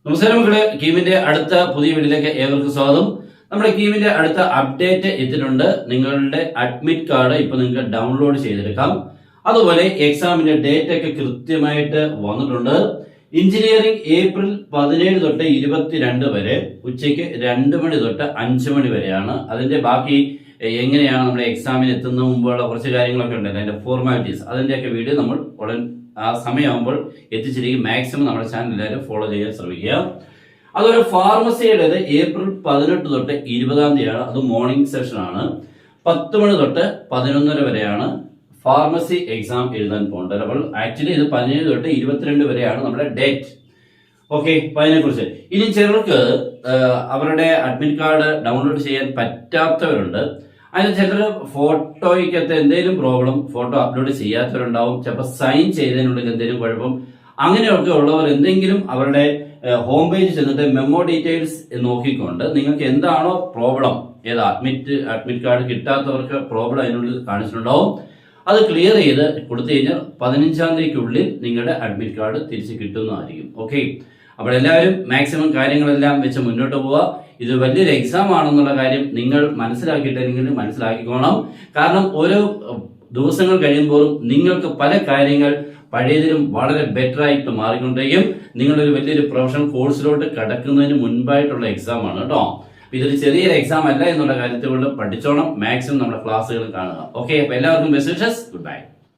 നമസ്കാരം മക്കളെ, കീമിന്റെ അടുത്ത പുതിയ വീഡിയോയിലേക്ക് ഏവർക്കും സ്വാഗതം. നമ്മുടെ കീമിന്റെ അടുത്ത അപ്ഡേറ്റ് എത്തിയിട്ടുണ്ട്. നിങ്ങളുടെ അഡ്മിറ്റ് കാർഡ് ഇപ്പൊ നിങ്ങൾക്ക് ഡൗൺലോഡ് ചെയ്തെടുക്കാം. അതുപോലെ എക്സാമിന്റെ ഡേറ്റ് ഒക്കെ കൃത്യമായിട്ട് വന്നിട്ടുണ്ട്. എഞ്ചിനീയറിംഗ് ഏപ്രിൽ 17 തൊട്ട് 22 വരെ ഉച്ചയ്ക്ക് 2 മണി തൊട്ട് 5 മണി വരെയാണ്. അതിന്റെ ബാക്കി എങ്ങനെയാണ് നമ്മുടെ എക്സാമിന് എത്തുന്ന മുമ്പുള്ള കുറച്ച് കാര്യങ്ങളൊക്കെ ഉണ്ട്, അതിന്റെ ഫോർമാലിറ്റീസ്, അതിന്റെയൊക്കെ വീഡിയോ നമ്മൾ ഉടൻ ആ സമയമാകുമ്പോൾ എത്തിച്ചിരിക്കും. മാക്സിമം നമ്മുടെ ചാനൽ എല്ലാവരും ഫോളോ ചെയ്യാൻ ശ്രമിക്കുക. അതുപോലെ ഫാർമസിയുടേത് ഏപ്രിൽ 18 തൊട്ട് 20 തീയതിയാണ്. അത് മോർണിംഗ് സെഷൻ ആണ്. 10 മണി തൊട്ട് 11:30 വരെയാണ് ഫാർമസി എക്സാം എഴുതാൻ പോകേണ്ടത്. അപ്പോൾ ആക്ച്വലി ഇത് 17 തൊട്ട് 22 വരെയാണ് നമ്മുടെ ഡേറ്റ്. ഓക്കെ, അപ്പൊ അതിനെക്കുറിച്ച് ഇനി ചിലർക്ക് അവരുടെ അഡ്മിറ്റ് കാർഡ് ഡൗൺലോഡ് ചെയ്യാൻ പറ്റാത്തവരുണ്ട്. അതിന് ചിലർ ഫോട്ടോയ്ക്കകത്ത് എന്തെങ്കിലും പ്രോബ്ലം, ഫോട്ടോ അപ്ലോഡ് ചെയ്യാത്തവരുണ്ടാവും, ചിലപ്പോൾ സൈൻ ചെയ്തതിനുള്ളിൽ എന്തെങ്കിലും കുഴപ്പം. അങ്ങനെയൊക്കെ ഉള്ളവർ എന്തെങ്കിലും അവരുടെ ഹോം പേജ് ചെന്നിട്ട് മെമ്മോ ഡീറ്റെയിൽസ് നോക്കിക്കൊണ്ട് നിങ്ങൾക്ക് എന്താണോ പ്രോബ്ലം, അഡ്മിറ്റ് കാർഡ് കിട്ടാത്തവർക്ക് പ്രോബ്ലം അതിനുള്ളിൽ കാണിച്ചിട്ടുണ്ടാവും, അത് ക്ലിയർ ചെയ്ത് കൊടുത്തു കഴിഞ്ഞാൽ 15-ാം തീയതിക്കുള്ളിൽ നിങ്ങളുടെ അഡ്മിറ്റ് കാർഡ് തിരിച്ച് കിട്ടുന്നതായിരിക്കും. ഓക്കെ, അപ്പോൾ എല്ലാവരും മാക്സിമം കാര്യങ്ങളെല്ലാം വെച്ച് മുന്നോട്ട് പോവുക. ഇത് വലിയൊരു എക്സാം ആണെന്നുള്ള കാര്യം നിങ്ങൾ മനസ്സിലാക്കിയിട്ടെങ്കിൽ മനസ്സിലാക്കിക്കോണം. കാരണം ഓരോ ദിവസങ്ങൾ കഴിയുമ്പോഴും നിങ്ങൾക്ക് പല കാര്യങ്ങൾ പഴയതിലും വളരെ ബെറ്റർ ആയിട്ട് മാറിക്കൊണ്ടേയും നിങ്ങളൊരു വലിയൊരു പ്രൊഫഷണൽ കോഴ്സിലോട്ട് കടക്കുന്നതിന് മുൻപായിട്ടുള്ള എക്സാം ആണ് കേട്ടോ. ഇതൊരു ചെറിയൊരു എക്സാം അല്ല എന്നുള്ള കാര്യത്തിൽ പഠിച്ചോണം. മാക്സിമം നമ്മുടെ ക്ലാസ്സുകൾ കാണുക. ഓക്കെ, അപ്പൊ എല്ലാവർക്കും ബെസ്റ്റ് വിഷസ്. Good bye.